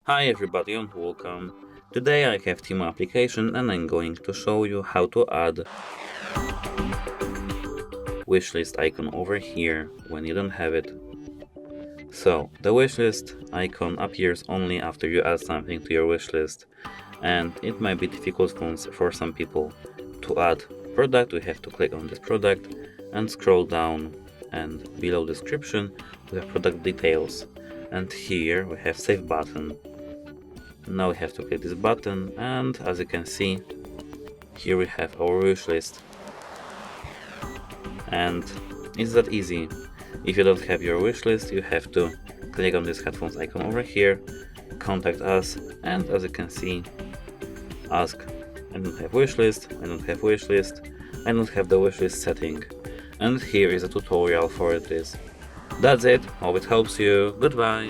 Hi everybody and welcome. Today I have Temu application and I'm going to show you how to add wishlist icon over here when you don't have it. So the wishlist icon appears only after you add something to your wishlist, and it might be difficult for some people. To add product, we have to click on this product and scroll down, and below description we have product details, and here we have save button. Now we have to click this button, and as you can see, here we have our wish list. And it's that easy. If you don't have your wish list, you have to click on this headphones icon over here, contact us, and as you can see, ask, I don't have wish list, I don't have wish list, I don't have the wish list setting. And here is a tutorial for this. That's it, hope it helps you, goodbye!